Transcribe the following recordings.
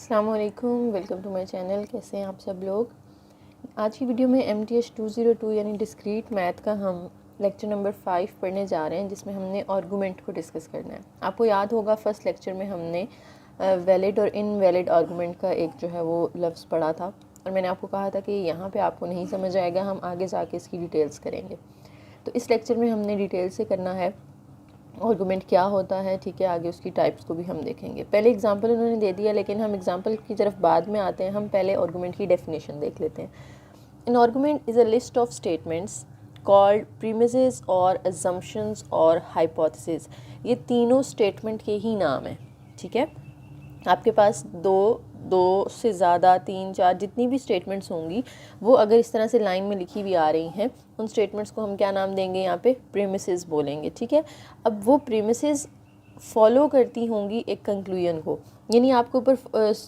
अस्सलाम वालेकुम, welcome to my channel. कैसे हैं आप सब लोग। आज की वीडियो में MTH 202 यानी डिस्क्रीट मैथ का हम लेक्चर नंबर 5 पढ़ने जा रहे हैं, जिसमें हमने आर्गूमेंट को डिस्कस करना है। आपको याद होगा फर्स्ट लेक्चर में हमने वैलिड और इनवैलिड आर्गूमेंट का एक जो है वो लफ्ज़ पढ़ा था, और मैंने आपको कहा था कि यहाँ पे आपको नहीं समझ आएगा, हम आगे जाके इसकी डिटेल्स करेंगे। तो इस लेक्चर में हमने डिटेल से करना है आर्गूमेंट क्या होता है, ठीक है। आगे उसकी टाइप्स को भी हम देखेंगे। पहले एग्जांपल उन्होंने दे दिया, लेकिन हम एग्जांपल की तरफ बाद में आते हैं। हम पहले आर्गूमेंट की डेफिनेशन देख लेते हैं। N argument is a list of statements called premises और अजम्पशंस और हाइपोथेसिस। ये तीनों स्टेटमेंट के ही नाम हैं, ठीक है। आपके पास दो से ज़्यादा, 3, 4 जितनी भी स्टेटमेंट्स होंगी, वो अगर इस तरह से लाइन में लिखी हुई आ रही हैं, उन स्टेटमेंट्स को हम क्या नाम देंगे, यहाँ पे प्रीमिसेस बोलेंगे, ठीक है। अब वो प्रीमिसेस फॉलो करती होंगी एक कंक्लूजन को, यानी आपके ऊपर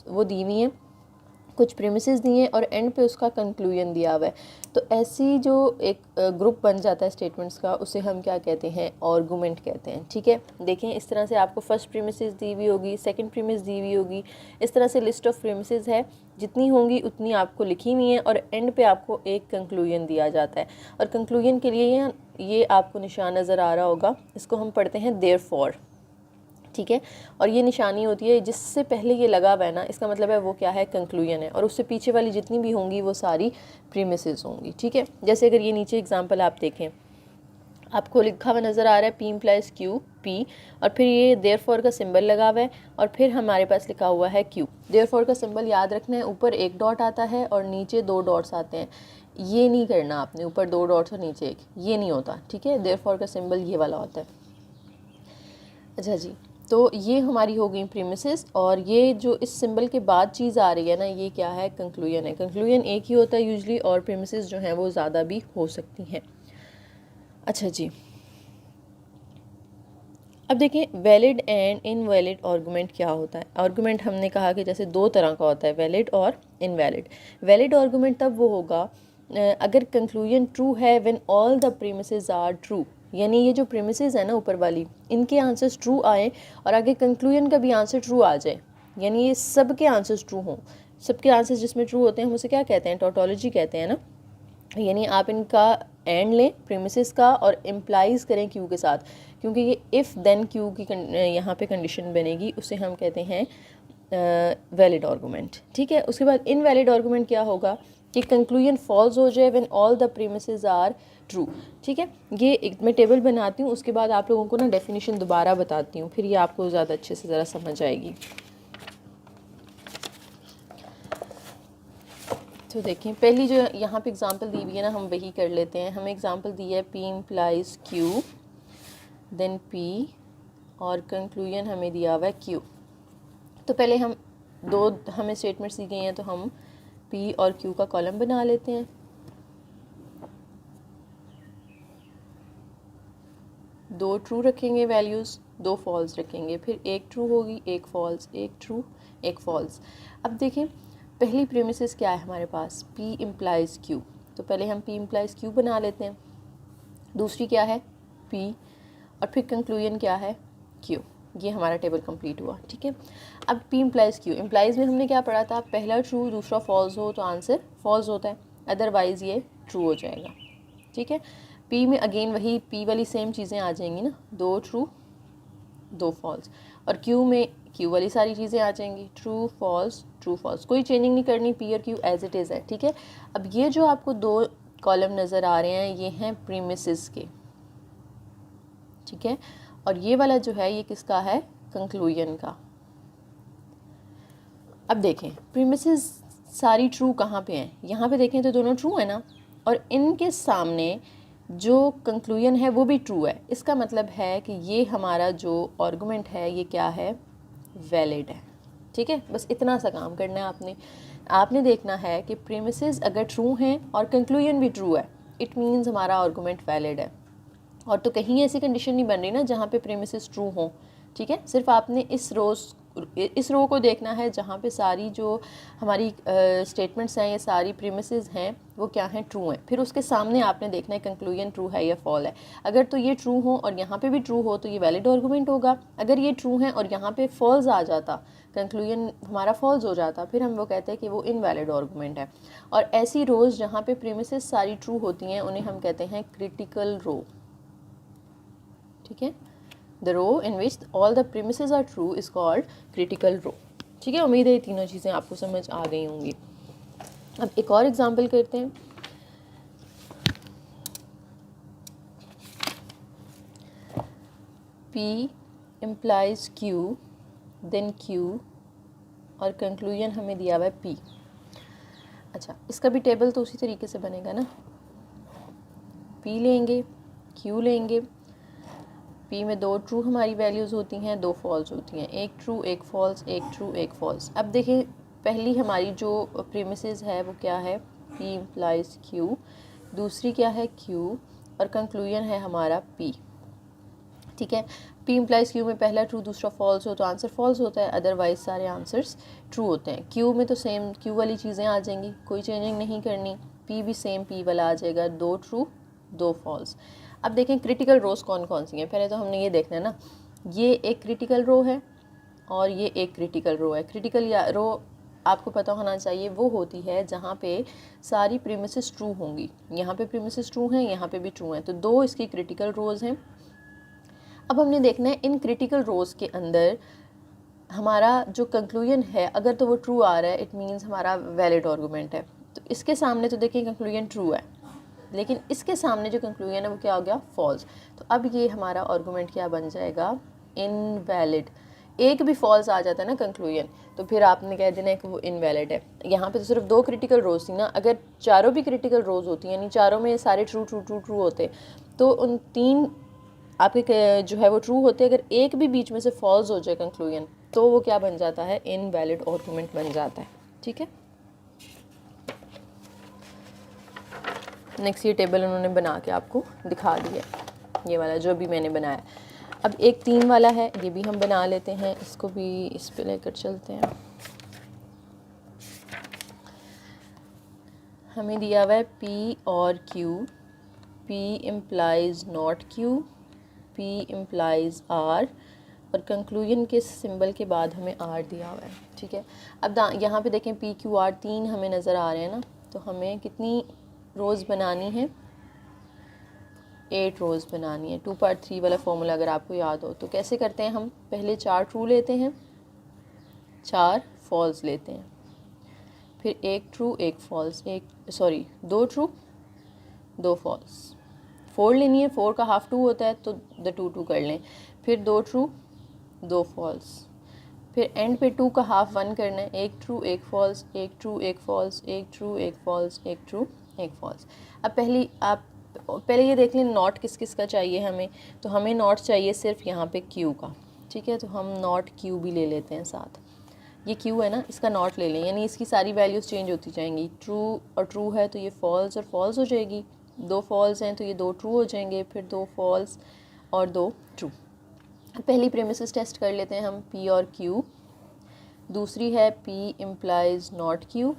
वो दी हुई हैं, कुछ प्रीमिसेस दिए हैं और एंड पे उसका कंक्लूजन दिया हुआ है। तो ऐसी जो एक ग्रुप बन जाता है स्टेटमेंट्स का, उसे हम क्या कहते हैं, आर्गूमेंट कहते हैं, ठीक है। देखें, इस तरह से आपको फर्स्ट प्रीमिसेस दी हुई होगी, सेकंड प्रीमिस दी हुई होगी, इस तरह से लिस्ट ऑफ प्रीमिसेस है, जितनी होंगी उतनी आपको लिखी हुई हैं, और एंड पे आपको एक कंक्लूजन दिया जाता है। और कंक्लूजन के लिए ये आपको निशान नज़र आ रहा होगा, इसको हम पढ़ते हैं देयरफॉर, ठीक है। और ये निशानी होती है जिससे पहले ये लगा हुआ है ना, इसका मतलब है वो क्या है, कंक्लूजन है, और उससे पीछे वाली जितनी भी होंगी वो सारी प्रीमिसेस होंगी, ठीक है। जैसे अगर ये नीचे एग्जांपल आप देखें, आपको लिखा हुआ नज़र आ रहा है P = Q, P, और फिर ये देयरफॉर का सिंबल लगा हुआ है, और फिर हमारे पास लिखा हुआ है Q। देयरफॉर का सिंबल याद रखना है, ऊपर एक डॉट आता है और नीचे 2 डॉट्स आते हैं। ये नहीं करना आपने, ऊपर 2 डॉट्स और नीचे एक, ये नहीं होता, ठीक है। देयरफॉर का सिंबल ये वाला होता है। अच्छा जी, तो ये हमारी हो गई प्रीमिसेस, और ये जो इस सिंबल के बाद चीज़ आ रही है ना, ये क्या है, कंक्लूजन है। कंक्लूजन एक ही होता है यूजुअली, और प्रीमिसेस जो हैं वो ज़्यादा भी हो सकती हैं। अच्छा जी, अब देखें वैलिड एंड इनवैलिड आर्गूमेंट क्या होता है। आर्गूमेंट हमने कहा कि जैसे 2 तरह का होता है, वैलिड और इनवैलिड। वैलिड आर्गूमेंट तब वो होगा अगर कंक्लूजन ट्रू है when all the premises are true, यानी ये जो प्रीमिसेस है ना ऊपर वाली, इनके आंसर्स ट्रू आए और आगे कंक्लूजन का भी आंसर ट्रू आ जाए, यानी ये सब के आंसर्स ट्रू हों। सबके आंसर्स जिसमें ट्रू होते हैं हम उसे क्या कहते हैं, टोटोलॉजी कहते हैं ना। यानी आप इनका एंड लें प्रीमिसेस का और इम्प्लाइज करें क्यू के साथ, क्योंकि ये इफ़ देन क्यू की यहाँ पे कंडीशन बनेगी, उसे हम कहते हैं वैलिड आर्गूमेंट, ठीक है। उसके बाद इनवैलिड आर्गूमेंट क्या होगा कि कंक्लूजन फॉल्स हो जाए when all the premises are true, ठीक है। ये एक मैं टेबल बनाती हूँ, उसके बाद आप लोगों को ना डेफिनेशन दोबारा बताती हूँ, फिर ये आपको ज़्यादा अच्छे से ज़रा समझ आएगी। तो देखें, पहली जो यहाँ पे एग्जांपल दी हुई है ना, हम वही कर लेते हैं। हमें एग्जांपल दी है P = Q, देन P, और कंक्लूजन हमें दिया हुआ है Q। तो पहले हमें स्टेटमेंट्स दी गई हैं, तो हम P और Q का कॉलम बना लेते हैं। दो ट्रू रखेंगे वैल्यूज़, 2 फॉल्स रखेंगे, फिर एक ट्रू होगी, एक फॉल्स, एक ट्रू, एक फॉल्स। अब देखें, पहली प्रीमिसेस क्या है हमारे पास, P = Q, तो पहले हम P = Q बना लेते हैं। दूसरी क्या है, P, और फिर कंक्लूजन क्या है, Q। ये हमारा टेबल कंप्लीट हुआ, ठीक है। अब P = Q, इम्प्लाइज में हमने क्या पढ़ा था, पहला ट्रू दूसरा फॉल्स हो तो आंसर फॉल्स होता है, अदरवाइज़ ये ट्रू हो जाएगा, ठीक है। P में अगेन वही P वाली सेम चीज़ें आ जाएंगी ना, 2 ट्रू 2 फॉल्स, और Q में Q वाली सारी चीज़ें आ जाएंगी, ट्रू फॉल्स, कोई चेंजिंग नहीं करनी, P और Q एज इट इज़ है, ठीक है। अब ये जो आपको 2 कॉलम नज़र आ रहे हैं, ये हैं प्रीमिसेस के, ठीक है, और ये वाला जो है ये किसका है, कंक्लूजन का। अब देखें, प्रीमिसेस सारी ट्रू कहाँ पे हैं, यहाँ पे देखें तो दोनों ट्रू है ना, और इनके सामने जो कंक्लूजन है वो भी ट्रू है। इसका मतलब है कि ये हमारा जो आर्गूमेंट है ये क्या है, वैलिड है, ठीक है। बस इतना सा काम करना है आपने देखना है कि प्रीमिसेस अगर ट्रू हैं और कंक्लूजन भी ट्रू है, इट मीन्स हमारा आर्गूमेंट वैलिड है। और तो कहीं ऐसी कंडीशन नहीं बन रही ना जहाँ पे प्रीमिसेस ट्रू हों, ठीक है। सिर्फ आपने इस रोज़ इस रो को देखना है जहाँ पे सारी जो हमारी स्टेटमेंट्स हैं, ये सारी प्रीमिसेस हैं, वो क्या हैं, ट्रू हैं। फिर उसके सामने आपने देखना है कंक्लूजन ट्रू है या फॉल है। अगर तो ये ट्रू हो और यहाँ पे भी ट्रू हो तो ये वैलिड आर्गूमेंट होगा। अगर ये ट्रू है और यहाँ पे फॉल्स आ जाता, कंक्लूजन हमारा फॉल्स हो जाता, फिर हम वो कहते हैं कि वो इनवैलिड आर्गूमेंट है। और ऐसी रोज़ जहाँ पे प्रीमिसेस सारी ट्रू होती हैं उन्हें हम कहते हैं क्रिटिकल रो। ठीक है, the row in which all the premises are true is called critical row. ठीक है, उम्मीद है ये तीनों चीज़ें आपको समझ आ गई होंगी। अब एक और एग्जांपल करते हैं। P implies Q, then Q और कंक्लूजन हमें दिया हुआ है P। अच्छा, इसका भी टेबल तो उसी तरीके से बनेगा ना, P लेंगे, Q लेंगे, P में 2 ट्रू हमारी वैल्यूज़ होती हैं, 2 फॉल्स होती हैं, एक ट्रू एक फॉल्स, एक ट्रू एक फॉल्स। अब देखिए पहली हमारी जो प्रीमिसेस है वो क्या है, P implies Q, दूसरी क्या है Q और कंक्लूजन है हमारा P। ठीक है, P implies Q में पहला ट्रू दूसरा फॉल्स हो तो आंसर फॉल्स होता है, अदरवाइज सारे आंसर्स ट्रू होते हैं। Q में तो सेम Q वाली चीज़ें आ जाएंगी, कोई चेंजिंग नहीं करनी। P भी सेम P वाला आ जाएगा, 2 ट्रू 2 फॉल्स। अब देखें क्रिटिकल रोज कौन कौन सी हैं। पहले तो हमने ये देखना है ना, ये एक क्रिटिकल रो है और ये एक क्रिटिकल रो है। क्रिटिकल या रो आपको पता होना चाहिए वो होती है जहाँ पे सारी प्रीमिसेस ट्रू होंगी। यहाँ पे प्रीमिसेस ट्रू हैं, यहाँ पे भी ट्रू हैं, तो 2 इसकी क्रिटिकल रोज़ हैं। अब हमने देखना है इन क्रिटिकल रोज़ के अंदर हमारा जो कंक्लूजन है, अगर तो वो ट्रू आ रहा है इट मीन्स हमारा वैलिड आर्गूमेंट है। तो इसके सामने तो देखिए कंक्लूजन ट्रू है, लेकिन इसके सामने जो कंक्लूजन है वो क्या हो गया, फॉल्स। तो अब ये हमारा आर्गूमेंट क्या बन जाएगा, इनवैलिड। एक भी फॉल्स आ जाता है ना कंक्लूजन, तो फिर आपने कह देना है कि वो इनवैलिड है। यहाँ पे तो सिर्फ 2 क्रिटिकल रोज थी ना, अगर चारों भी क्रिटिकल रोज होती यानी चारों में सारे ट्रू ट्रू ट्रू ट्रू होते तो उन 3 आपके जो है वो ट्रू होते। अगर एक भी बीच में से फॉल्स हो जाए कंक्लूजन तो वो क्या बन जाता है, इनवैलिड आर्गूमेंट बन जाता है। ठीक है, नेक्स्ट ये टेबल उन्होंने बना के आपको दिखा दिया, ये वाला जो भी मैंने बनाया। अब एक 3 वाला है, ये भी हम बना लेते हैं, इसको भी इस पे लेकर चलते हैं। हमें दिया हुआ है P और Q, P implies not Q, P implies R और कंक्लूजन के सिंबल के बाद हमें R दिया हुआ है। ठीक है, अब यहाँ पे देखें P Q R 3 हमें नज़र आ रहे हैं ना, तो हमें कितनी रोज़ बनानी है, 8 रोज़ बनानी है। 2 पार्ट 3 वाला फॉर्मूला अगर आपको याद हो तो कैसे करते हैं हम, पहले 4 ट्रू लेते हैं, 4 फॉल्स लेते हैं, फिर 1 ट्रू 1 फॉल्स, 2 ट्रू 2 फॉल्स। 4 लेनी है, 4 का हाफ 2 होता है तो द 2 2 कर लें, फिर 2 ट्रू 2 फॉल्स, फिर एंड पे 2 का हाफ 1 करना है, 1 true 1 false, 1 true 1 false, 1 true 1 false, 1 true 1 false. अब पहले ये देख लें नॉट किस किस का चाहिए हमें, तो हमें नॉट चाहिए सिर्फ यहाँ पे Q का। ठीक है, तो हम नॉट Q भी ले लेते हैं साथ, ये Q है ना, इसका नॉट ले लें, यानी इसकी सारी वैल्यूज़ चेंज होती जाएंगी। ट्रू और ट्रू है तो ये फॉल्स और फॉल्स हो जाएगी, 2 फॉल्स हैं तो ये 2 ट्रू हो जाएंगे, फिर 2 फॉल्स और 2 ट्रू। पहली प्रीमिसेस टेस्ट कर लेते हैं हम, P और Q, दूसरी है P implies not Q,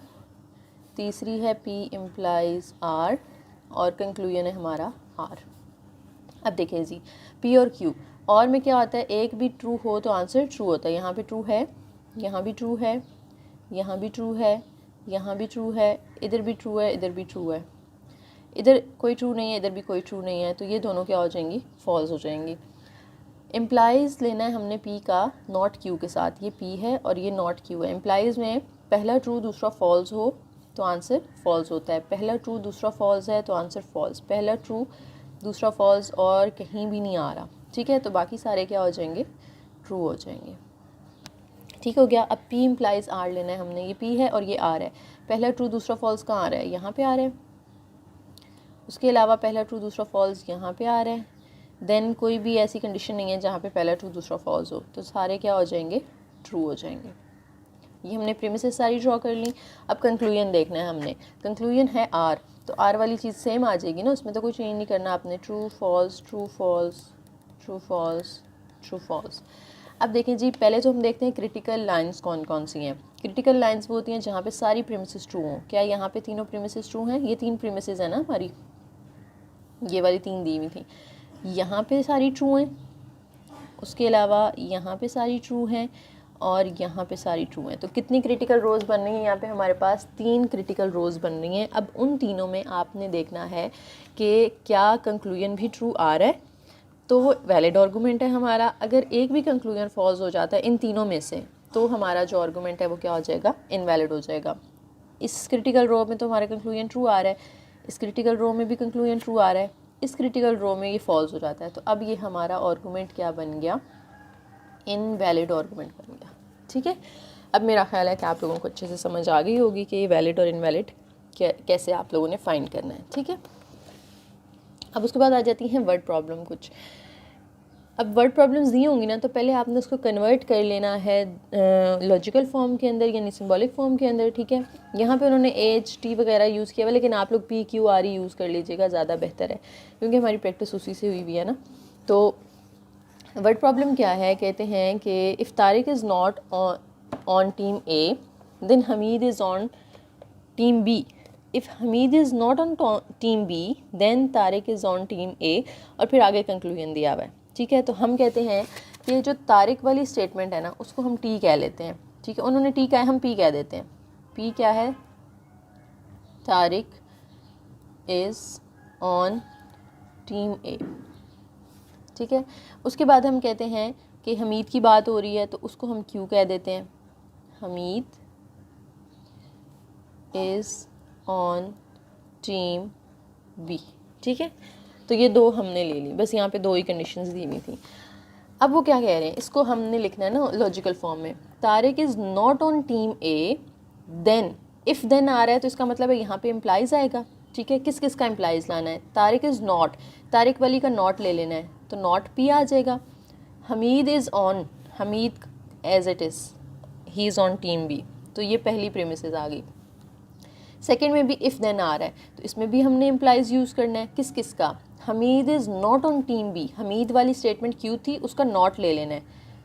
तीसरी है P implies R और कंक्लूजन है हमारा R। अब देखें जी, P और Q और में क्या होता है, एक भी ट्रू हो तो आंसर ट्रू होता है। यहाँ पे ट्रू है, यहाँ भी ट्रू है, यहाँ भी ट्रू है, यहाँ भी ट्रू है, इधर भी ट्रू है, इधर भी ट्रू है, इधर कोई ट्रू नहीं है, इधर भी कोई ट्रू नहीं है, तो ये दोनों क्या हो जाएंगी, फॉल्स हो जाएंगी। इम्प्लाइज़ लेना है हमने P का नॉट Q के साथ, ये P है और ये नॉट Q है। इम्प्लाइज़ में पहला ट्रू दूसरा फॉल्स हो तो आंसर फॉल्स होता है, पहला ट्रू दूसरा फॉल्स है तो आंसर फॉल्स, पहला ट्रू दूसरा फॉल्स और कहीं भी नहीं आ रहा। ठीक है, तो बाकी सारे क्या हो जाएंगे, ट्रू हो जाएंगे। ठीक हो गया। अब P इम्प्लाइज़ R लेना है हमने, ये P है और ये R है, पहला ट्रू दूसरा फॉल्स कहाँ आ रहा है, यहाँ पे आ रहा है, उसके अलावा पहला ट्रू दूसरा फॉल्स यहाँ पे आ रहा है, देन कोई भी ऐसी कंडीशन नहीं है जहाँ पे पहला ट्रू दूसरा फॉल्स हो, तो सारे क्या हो जाएंगे, ट्रू हो जाएंगे। ये हमने प्रीमिसेस सारी ड्रॉ कर ली। अब कंक्लूजन देखना है हमने, कंक्लूजन है R, तो R वाली चीज़ सेम आ जाएगी ना, उसमें तो कोई चेंज नहीं करना आपने, true false true false true false true false. अब देखें जी, पहले तो हम देखते हैं क्रिटिकल लाइंस कौन कौन सी हैं। क्रिटिकल लाइंस वो होती हैं जहाँ पे सारी प्रीमिसेस ट्रू हों। क्या यहाँ पे तीनों प्रीमिसेस ट्रू हैं? ये 3 प्रीमिसेस है ना हमारी, ये वाली 3 दी हुई थी, यहाँ पे सारी ट्रू हैं, उसके अलावा यहाँ पे सारी ट्रू हैं और यहाँ पे सारी ट्रू हैं। तो कितनी क्रिटिकल रोज़ बन रही हैं? यहाँ पे हमारे पास 3 क्रिटिकल रोज़ बन रही हैं। अब उन तीनों में आपने देखना है कि क्या कंक्लूजन भी ट्रू आ रहा है, तो वो वैलिड आर्गूमेंट है हमारा। अगर एक भी कंक्लूजन फॉल्स हो जाता है इन तीनों में से, तो हमारा जो आर्गूमेंट है वो क्या हो जाएगा? इनवैलिड हो जाएगा। इस क्रिटिकल रो में तो हमारा कंक्लूजन ट्रू आ रहा है, इस क्रिटिकल रो में भी कंक्लूजन ट्रू आ रहा है, इस क्रिटिकल रो में ये फॉल्स हो जाता है। तो अब ये हमारा आर्गूमेंट क्या बन गया? इनवैलिड आर्गूमेंट बन गया। ठीक है, अब मेरा ख्याल है कि आप लोगों को अच्छे से समझ आ गई होगी कि ये वैलिड और इनवैलिड कैसे आप लोगों ने फाइंड करना है। ठीक है, अब उसके बाद आ जाती हैं वर्ड प्रॉब्लम कुछ। अब वर्ड प्रॉब्लम्स दी होंगी ना, तो पहले आपने उसको कन्वर्ट कर लेना है लॉजिकल फॉर्म के अंदर यानी सिंबॉलिक फॉर्म के अंदर। ठीक है, यहाँ पे उन्होंने एच टी वगैरह यूज़ किया हुआ, लेकिन आप लोग P Q R E use कर लीजिएगा, ज़्यादा बेहतर है, क्योंकि हमारी प्रैक्टिस उसी से हुई हुई है ना। तो वर्ड प्रॉब्लम क्या है? कहते हैं कि if Tariq is not on team A then Hamid is on team B. If Hamid is not on team B then Tariq is on team A, और फिर आगे कंक्लूजन दिया हुआ है। ठीक है, तो हम कहते हैं कि जो तारिक वाली स्टेटमेंट है ना, उसको हम टी कह लेते हैं। ठीक है, उन्होंने टी कहा है, हम पी कह देते हैं। पी क्या है? तारिक इज़ ऑन टीम ए। ठीक है, उसके बाद हम कहते हैं कि हमीद की बात हो रही है, तो उसको हम क्यू कह देते हैं। Hamid is on team B. ठीक है, तो ये 2 हमने ले ली, बस यहाँ पे 2 ही कंडीशंस दी हुई थी। अब वो क्या कह रहे हैं, इसको हमने लिखना है ना लॉजिकल फॉर्म में। Tariq is not on team A then, if then आ रहा है तो इसका मतलब है यहाँ पे इम्प्लाइज आएगा। ठीक है, किस किस का इम्प्लाइज लाना है? तारिक इज़ नॉट, तारिक वाली का नॉट ले लेना है, तो नॉट पी आ जाएगा। Hamid is on, Hamid as it is, he is on team B, तो ये पहली प्रीमिसेस आ गई। सेकेंड में भी इफ़ देन आ रहा है, तो इसमें भी हमने इम्प्लाइज यूज़ करना है। किस किस का? Hamid is not on team B, Hamid वाली स्टेटमेंट क्यू थी, उसका नॉट ले लेना है,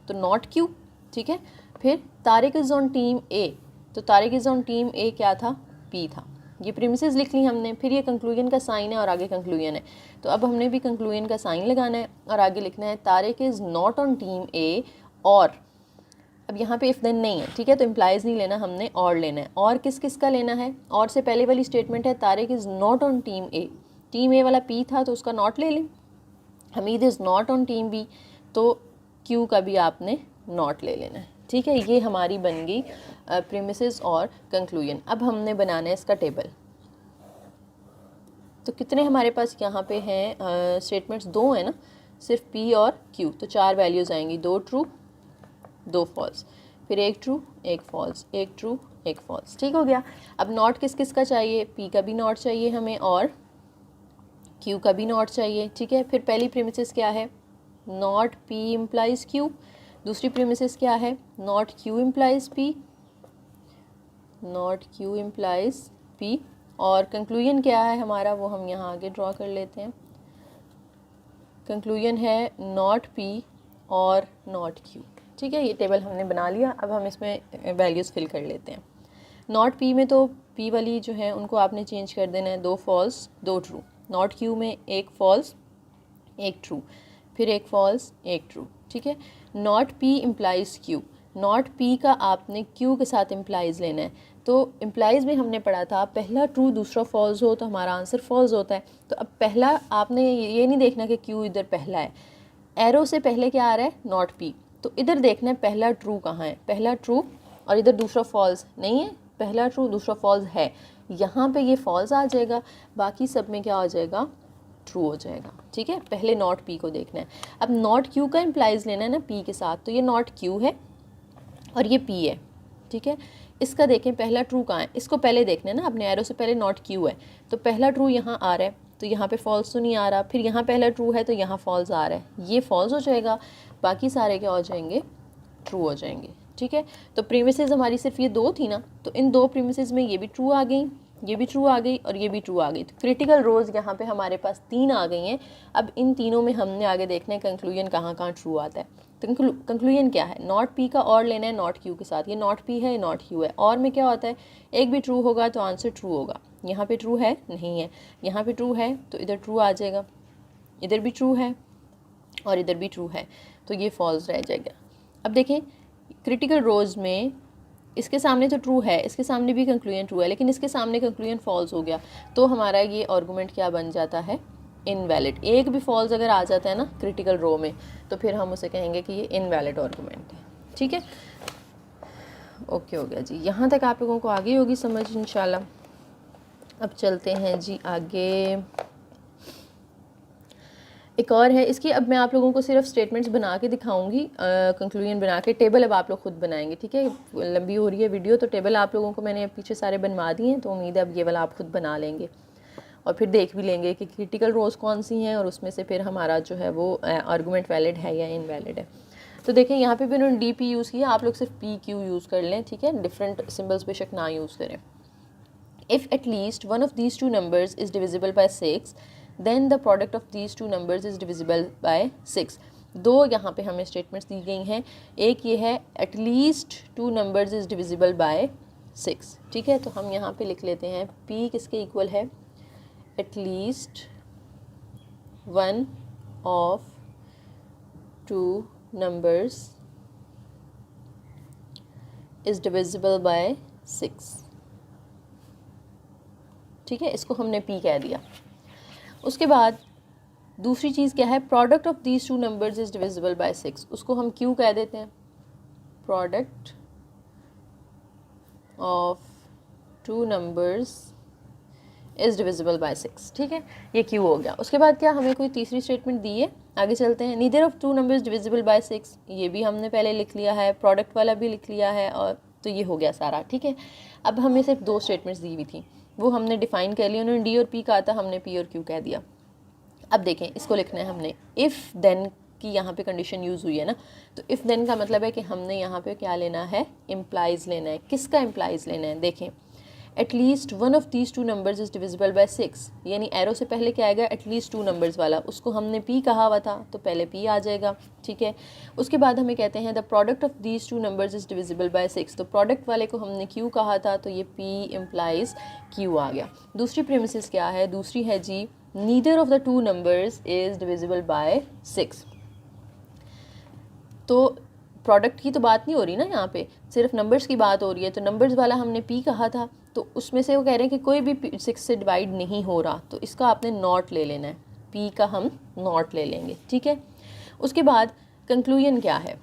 तो नॉट क्यू। ठीक है, फिर तारिक इज़ ऑन टीम ए, तो तारिक इज़ ऑन टीम ए क्या था? पी था। ये प्रीमिसेस लिख ली हमने। फिर ये कंक्लूजन का साइन है और आगे कंक्लूजन है, तो अब हमने भी कंक्लूजन का साइन लगाना है और आगे लिखना है Tariq is not on team A, और अब यहाँ पे इफ़ देन नहीं है। ठीक है, तो इम्प्लाइज नहीं लेना हमने, और लेना है। और किस किस का लेना है? और से पहले वाली स्टेटमेंट है Tariq is not on team A, team A वाला पी था तो उसका नॉट ले लें। Hamid is not on team B, तो क्यू का भी आपने नॉट ले लेना है। ठीक है, ये हमारी बन गई प्रीमिसेस और कंक्लूजन। अब हमने बनाना है इसका टेबल। तो कितने हमारे पास यहाँ पे हैं स्टेटमेंट्स? 2 है ना, सिर्फ पी और क्यू, तो 4 वैल्यूज़ आएंगी, 2 ट्रू 2 फॉल्स, फिर 1 ट्रू 1 फॉल्स, 1 ट्रू 1 फॉल्स। ठीक हो गया। अब नॉट किस किस का चाहिए? पी का भी नॉट चाहिए हमें और क्यू का भी नॉट चाहिए। ठीक है, फिर पहली प्रीमिसेस क्या है? Not P implies Q. दूसरी प्रीमिसेस क्या है? Not Q implies P, not Q implies P. और कंक्लूजन क्या है हमारा, वो हम यहाँ आगे ड्रॉ कर लेते हैं। कंक्लूजन है नॉट पी और नॉट क्यू। ठीक है, ये टेबल हमने बना लिया। अब हम इसमें वैल्यूज़ फिल कर लेते हैं। नॉट पी में तो पी वाली जो है उनको आपने चेंज कर देना है, 2 फॉल्स 2 ट्रू। नॉट क्यू में 1 फॉल्स 1 ट्रू, फिर 1 फॉल्स 1 ट्रू। ठीक है, not P implies Q, not P का आपने क्यू के साथ इम्प्लाइज लेना है। तो इम्प्लाइज में हमने पढ़ा था पहला ट्रू दूसरा फॉल्स हो तो हमारा आंसर फॉल्स होता है। तो अब पहला आपने ये नहीं देखना कि क्यू इधर पहला है, एरो से पहले क्या आ रहा है? Not P. तो इधर देखना है पहला ट्रू कहाँ है, पहला ट्रू और इधर दूसरा फॉल्स नहीं है, पहला ट्रू दूसरा फॉल्स है, यहाँ पे ये फॉल्स आ जाएगा, बाकी सब में क्या हो जाएगा? ट्रू हो जाएगा। ठीक है, पहले नॉट पी को देखना है। अब नॉट क्यू का इम्प्लाइज लेना है ना पी के साथ, तो ये नॉट क्यू है और ये पी है। ठीक है, इसका देखें पहला ट्रू कहाँ है, इसको पहले देखना है ना, अपने एरो से पहले नॉट क्यू है, तो पहला ट्रू यहाँ आ रहा है, तो यहाँ पे फॉल्स तो नहीं आ रहा, फिर यहाँ पहला ट्रू है तो यहाँ फॉल्स आ रहा है, ये फॉल्स हो जाएगा, बाकी सारे क्या हो जाएंगे? ट्रू हो जाएंगे। ठीक है, तो प्रीमिसेस हमारी सिर्फ ये 2 थी ना, तो इन 2 प्रीमिसेस में ये भी ट्रू आ गई, ये भी ट्रू आ गई और ये भी ट्रू आ गई। तो क्रिटिकल रोज़ यहाँ पे हमारे पास 3 आ गई हैं। अब इन तीनों में हमने आगे देखना है कंक्लूजन कहाँ कहाँ ट्रू आता है। तो कंक्लूजन क्या है, नॉट पी का और लेना है नॉट क्यू के साथ। ये नॉट पी है, ये नॉट क्यू है। और में क्या होता है, एक भी ट्रू होगा तो आंसर ट्रू होगा। यहाँ पे ट्रू है, नहीं है, यहाँ पे ट्रू है तो इधर ट्रू आ जाएगा, इधर भी ट्रू है और इधर भी ट्रू है, तो ये फॉल्स रह जाएगा। अब देखें क्रिटिकल रोज़ में इसके सामने तो ट्रू है, इसके सामने भी कंक्लूजन ट्रू है, लेकिन इसके सामने कंक्लूजन फॉल्स हो गया, तो हमारा ये आर्गूमेंट क्या बन जाता है, इनवैलिड। एक भी फॉल्स अगर आ जाता है ना क्रिटिकल रो में, तो फिर हम उसे कहेंगे कि ये इनवैलिड आर्गूमेंट है। ठीक है, ओके हो गया जी। यहाँ तक आप लोगों को आगे होगी समझ इंशाल्लाह। अब चलते हैं जी आगे। एक और है इसकी, अब मैं आप लोगों को सिर्फ स्टेटमेंट्स बना के दिखाऊंगी, कंक्लूजन बना के। टेबल अब आप लोग खुद बनाएंगे, ठीक है, लंबी हो रही है वीडियो, तो टेबल आप लोगों को मैंने पीछे सारे बनवा दिए हैं, तो उम्मीद है अब ये वाला आप खुद बना लेंगे और फिर देख भी लेंगे कि क्रिटिकल रोज़ कौन सी हैं और उसमें से फिर हमारा जो है वो आर्गूमेंट वैलिड है या इनवैलिड है। तो देखें यहाँ पे भी उन्होंने डी पी यूज़ किया, आप लोग सिर्फ पी क्यू यूज़ कर लें, ठीक है, डिफरेंट सिम्बल्स बेशक ना यूज़ करें। If at least one of these two numbers is divisible by 6 then the product of these two numbers is divisible by 6। दो यहाँ पे हमें स्टेटमेंट्स दी गई हैं, एक ये है at least two numbers is divisible by 6, ठीक है। तो हम यहाँ पे लिख लेते हैं p किसके इक्वल है, at least one of two numbers is divisible by 6, ठीक है, इसको हमने p कह दिया। उसके बाद दूसरी चीज़ क्या है, product of these two numbers is divisible by 6, उसको हम क्यू कह देते हैं, product of to numbers is divisible by 6, ठीक है, ये क्यू हो गया। उसके बाद क्या हमें कोई तीसरी स्टेटमेंट दी है, आगे चलते हैं। Neither of two numbers divisible by 6, ये भी हमने पहले लिख लिया है, प्रोडक्ट वाला भी लिख लिया है, और तो ये हो गया सारा, ठीक है। अब हमें सिर्फ दो स्टेटमेंट्स दी हुई थी, वो हमने डिफ़ाइन कर लिया, उन्होंने डी और पी कहा था, हमने पी और क्यू कह दिया। अब देखें इसको लिखना है हमने, इफ़ देन की यहाँ पे कंडीशन यूज़ हुई है ना, तो इफ़ देन का मतलब है कि हमने यहाँ पे क्या लेना है, इम्प्लाइज लेना है। किसका इम्प्लाइज लेना है, देखें at least one of these two numbers is divisible by 6, यानी एरो से पहले क्या आएगा, एटलीस्ट टू नंबर्स वाला, उसको हमने पी कहा हुआ था तो पहले पी आ जाएगा, ठीक है। उसके बाद हमें कहते हैं the product of these two numbers is divisible by 6, तो प्रोडक्ट वाले को हमने क्यू कहा था, तो ये पी इम्प्लाइज क्यू आ गया। दूसरी प्रीमिसेस क्या है, दूसरी है जी neither of the two numbers is divisible by 6। तो प्रोडक्ट की तो बात नहीं हो रही ना, यहाँ पे सिर्फ नंबर्स की बात हो रही है, तो नंबर्स वाला हमने पी कहा था, तो उसमें से वो कह रहे हैं कि कोई भी 6 से डिवाइड नहीं हो रहा, तो इसका आपने नॉट ले लेना है, पी का हम नॉट ले लेंगे, ठीक है। उसके बाद कंक्लूजन क्या है,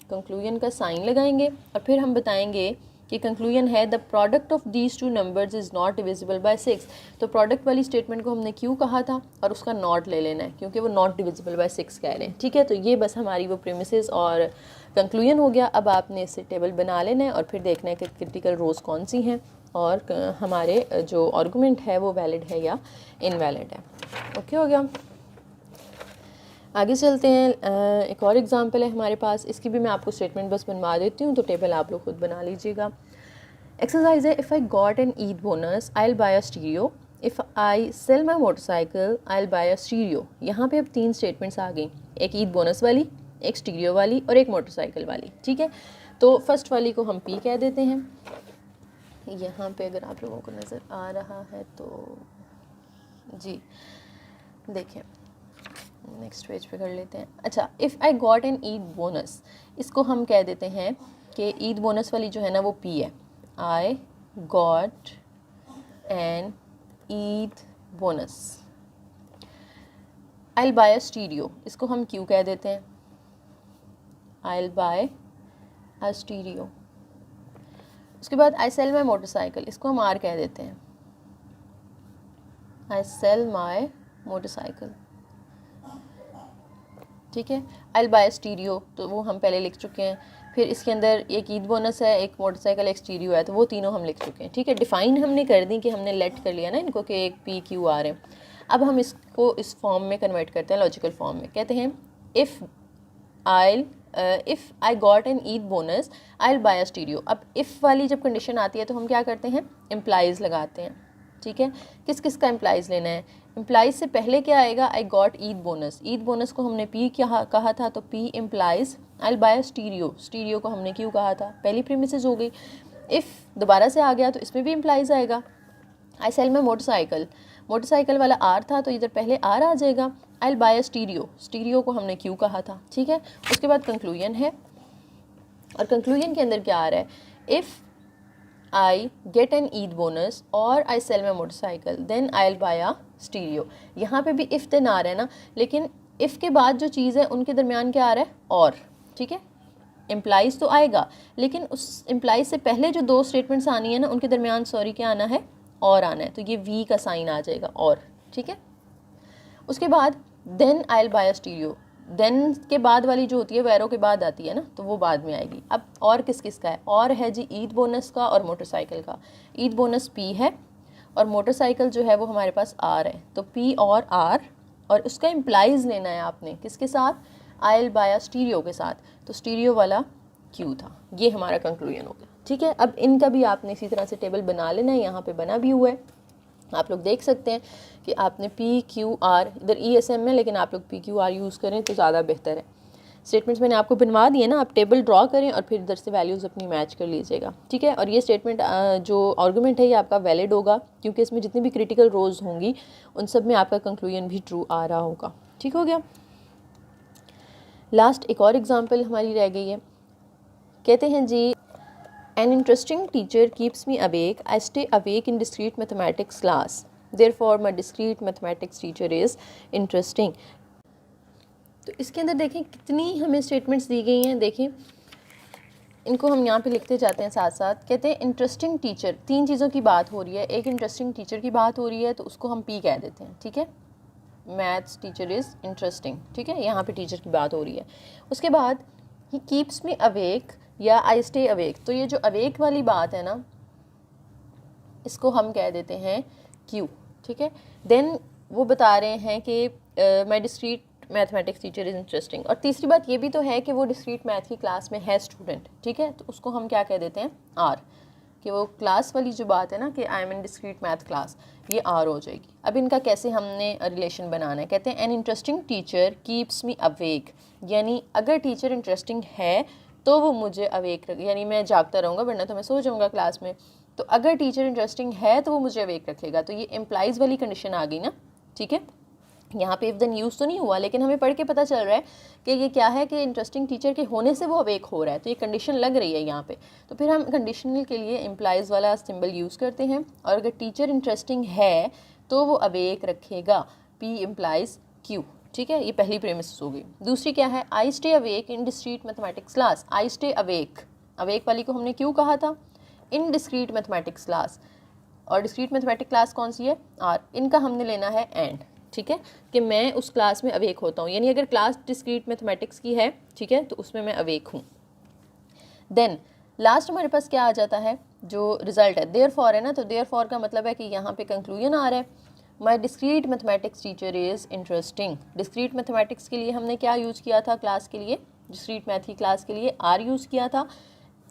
कंक्लूजन का साइन लगाएंगे और फिर हम बताएंगे कि कंक्लूजन है the product of these two numbers is not divisible by 6। तो प्रोडक्ट वाली स्टेटमेंट को हमने क्यू कहा था और उसका नॉट ले लेना है, क्योंकि वो नॉट डिविजिबल बाय 6 कह रहे हैं, ठीक है। तो ये बस हमारी वो प्रीमिसेस और कंक्लूजन हो गया। अब आपने इससे टेबल बना लेना है और फिर देखना है कि क्रिटिकल रोज़ कौन सी हैं और हमारे जो आर्गूमेंट है वो वैलिड है या इनवैलिड है। ओके हो गया, आगे चलते हैं। एक और एग्जांपल है हमारे पास, इसकी भी मैं आपको स्टेटमेंट बस बनवा देती हूँ, तो टेबल आप लोग खुद बना लीजिएगा। एक्सरसाइज है, if I got an Eid bonus I will buy a stereo, if I sell my motorcycle I will buy a stereo. यहाँ पे अब 3 स्टेटमेंट्स आ गई, एक ईद बोनस वाली, एक स्टीरियो वाली और एक मोटरसाइकिल वाली, ठीक है। तो फर्स्ट वाली को हम पी कह देते हैं, यहाँ पे अगर आप लोगों को नज़र आ रहा है तो जी देखें, नेक्स्ट पेज पे कर लेते हैं। अच्छा, if I got an Eid bonus, इसको हम कह देते हैं कि ईद बोनस वाली जो है ना वो पी है, I got an Eid bonus. I will buy a stereo, इसको हम क्यू कह देते हैं, आई विल बाय अ स्टीरियो। उसके बाद आई सेल माई मोटरसाइकिल, इसको हम आर कह देते हैं, आई सेल माई मोटरसाइकिल, ठीक है। आई विल बाय स्टीरियो, तो वो हम पहले लिख चुके हैं। फिर इसके अंदर एक ईद बोनस है, एक मोटरसाइकिल, एक स्टीरियो है, तो वो तीनों हम लिख चुके हैं, ठीक है। डिफ़ाइन हमने कर दी कि हमने लेट कर लिया ना इनको कि एक पी क्यू आर है। अब हम इसको इस फॉर्म में कन्वर्ट करते हैं, लॉजिकल फॉर्म में। कहते हैं if I got an Eid bonus I will buy a stereo. अब इफ़ वाली जब कंडीशन आती है तो हम क्या करते हैं, इम्प्लाइज लगाते हैं, ठीक है। किस किस का इम्प्लाइज़ लेना है? इम्प्लाइज से पहले क्या आएगा? I got Eid bonus. Eid bonus को हमने पी क्या कहा था? तो P implies I will bye stereo. Stereo को हमने क्यों कहा था? पहली प्रीमिसेस हो गई। इफ़ दोबारा से आ गया तो इसमें भी इम्प्लाइज आएगा। आई सेल माई मोटरसाइकिल, मोटरसाइकिल वाला आर था तो इधर पहले आर आ जाएगा। आई विल बाय स्टीरियो, स्टीरियो को हमने क्यों कहा था, ठीक है। उसके बाद कंक्लूजन है, और कंक्लूजन के अंदर क्या आ रहा है? If I get an Eid bonus और I sell my motorcycle then I will buy a stereo. यहाँ पे भी इफ़ देन आ रहा है ना, लेकिन इफ़ के बाद जो चीज़ है उनके दरमियान क्या आ रहा है? और, ठीक है। इम्प्लाइज तो आएगा, लेकिन उस इम्प्लाइज से पहले जो दो स्टेटमेंट्स आनी है ना उनके दरमियान सॉरी क्या आना है? और आना है। तो ये वी का साइन आ जाएगा और, ठीक है। उसके बाद then I will buy a stereo, then के बाद वाली जो होती है वो एरो के बाद आती है ना, तो वो बाद में आएगी। अब और किस किस का है? और है जी ईद बोनस का और मोटरसाइकिल का। ईद बोनस पी है और मोटरसाइकिल जो है वो हमारे पास आर है, तो पी और आर, और उसका इम्प्लाइज लेना है आपने किसके साथ? आई विल बाय अ स्टीरियो के साथ, तो स्टीरियो वाला क्यू था। ये हमारा कंक्लूजन हो गया, ठीक है। अब इनका भी आपने इसी तरह से टेबल बना लेना है, यहाँ पे बना भी हुआ है, आप लोग देख सकते हैं कि आपने पी क्यू आर, इधर ई एस एम में, लेकिन आप लोग पी क्यू आर यूज़ करें तो ज़्यादा बेहतर है। स्टेटमेंट्स मैंने आपको बनवा दिए ना, आप टेबल ड्रॉ करें और फिर इधर से वैल्यूज़ अपनी मैच कर लीजिएगा, ठीक है। और ये स्टेटमेंट जो आर्गूमेंट है ये आपका वैलिड होगा, क्योंकि इसमें जितनी भी क्रिटिकल रोज होंगी उन सब में आपका कंक्लूजन भी ट्रू आ रहा होगा, ठीक हो गया। लास्ट एक और एग्जाम्पल हमारी रह गई है। कहते हैं जी, an interesting teacher keeps me awake, I stay awake in discrete mathematics class, therefore my discrete mathematics teacher is interesting. तो इसके अंदर देखें कितनी हमें स्टेटमेंट्स दी गई हैं, देखें इनको हम यहाँ पे लिखते जाते हैं साथ साथ। कहते हैं इंटरेस्टिंग टीचर, तीन चीज़ों की बात हो रही है। एक इंटरेस्टिंग टीचर की बात हो रही है तो उसको हम पी कह देते हैं, ठीक है। मैथ्स टीचर इज़ इंटरेस्टिंग, ठीक है, यहाँ पे टीचर की बात हो रही है। उसके बाद ही कीप्स मी अवेक या आई स्टे अवेक, तो ये जो अवेक वाली बात है ना इसको हम कह देते हैं क्यू, ठीक है। देन वो बता रहे हैं कि my discrete mathematics teacher is interesting, और तीसरी बात ये भी तो है कि वो डिस्क्रीट मैथ की क्लास में है स्टूडेंट, ठीक है, तो उसको हम क्या कह देते हैं? आर, कि वो क्लास वाली जो बात है ना कि I am in discrete math class, ये आर हो जाएगी। अब इनका कैसे हमने रिलेशन बनाना है? कहते हैं N interesting teacher keeps me awake, यानी अगर टीचर इंटरेस्टिंग है तो वो मुझे अवेक रख, यानी मैं जागता रहूँगा वरना तो मैं सो जाऊँगा क्लास में, तो अगर टीचर इंटरेस्टिंग है तो वो मुझे अवेक रखेगा। तो ये इम्प्लाइज वाली कंडीशन आ गई ना, ठीक है। यहाँ पे इफ देन यूज़ तो नहीं हुआ, लेकिन हमें पढ़ के पता चल रहा है कि ये क्या है कि इंटरेस्टिंग टीचर के होने से वो अवेक हो रहा है, तो ये कंडीशन लग रही है यहाँ पे। तो फिर हम कंडीशनल के लिए इम्प्लाइज वाला सिंबल यूज़ करते हैं, और अगर टीचर इंटरेस्टिंग है तो वो अवेक रखेगा, पी इम्प्लाइज क्यू, ठीक है। ये पहली प्रेमिस हो गई। दूसरी क्या है? आई stay awake in discrete mathematics class. I stay awake, awake वाली को हमने क्यों कहा था? इन डिस्क्रीट मैथमेटिक्स क्लास, और डिस्क्रीट मैथमेटिक्स क्लास कौन सी है? आर। इनका हमने लेना है एंड, ठीक है, कि मैं उस क्लास में अवेक होता हूँ, यानी अगर क्लास डिस्क्रीट मैथमेटिक्स की है, ठीक है, तो उसमें मैं अवेक हूँ। देन लास्ट हमारे पास क्या आ जाता है? जो रिजल्ट है देयरफॉर है ना, तो देयरफॉर का मतलब है कि यहाँ पे कंक्लूजन आ रहा है, my discrete mathematics teacher is interesting. Discrete mathematics के लिए हमने क्या यूज़ किया था? क्लास के लिए, डिस्क्रीट मैथ की क्लास के लिए आर यूज़ किया था,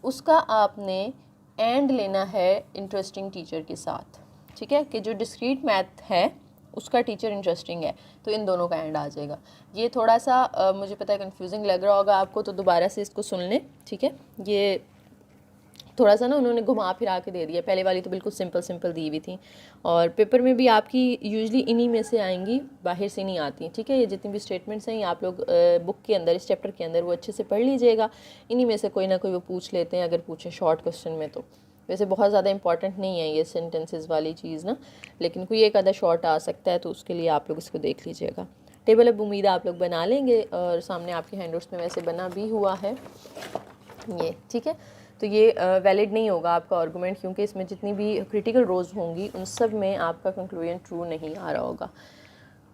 उसका आपने एंड लेना है इंटरेस्टिंग टीचर के साथ, ठीक है, कि जो डिस्क्रीट मैथ है उसका टीचर इंटरेस्टिंग है, तो इन दोनों का एंड आ जाएगा। ये थोड़ा सा मुझे पता है कंफ्यूजिंग लग रहा होगा आपको, तो दोबारा से इसको सुन लें, ठीक है। ये थोड़ा सा ना उन्होंने घुमा फिरा के दे दिया, पहले वाली तो बिल्कुल सिंपल दी हुई थी, और पेपर में भी आपकी यूजुअली इन्हीं में से आएंगी, बाहर से नहीं आती, ठीक है। ये जितनी भी स्टेटमेंट्स हैं ये आप लोग बुक के अंदर, इस चैप्टर के अंदर वो अच्छे से पढ़ लीजिएगा, इन्हीं में से कोई ना कोई वो पूछ लेते हैं, अगर पूछें शॉर्ट क्वेश्चन में तो। वैसे बहुत ज़्यादा इंपॉर्टेंट नहीं है ये सेंटेंसेस वाली चीज़ ना, लेकिन कोई एक आधा शॉर्ट आ सकता है, तो उसके लिए आप लोग इसको देख लीजिएगा। टेबल अब उम्मीद आप लोग बना लेंगे, और सामने आपके हैंडआउट्स में वैसे बना भी हुआ है ये, ठीक है। तो ये वैलिड नहीं होगा आपका आर्गूमेंट, क्योंकि इसमें जितनी भी क्रिटिकल रोज होंगी उन सब में आपका कंक्लूजन ट्रू नहीं आ रहा होगा।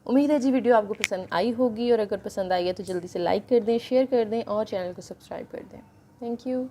उम्मीद है जी वीडियो आपको पसंद आई होगी, और अगर पसंद आई है तो जल्दी से लाइक कर दें, शेयर कर दें और चैनल को सब्सक्राइब कर दें। Thank you.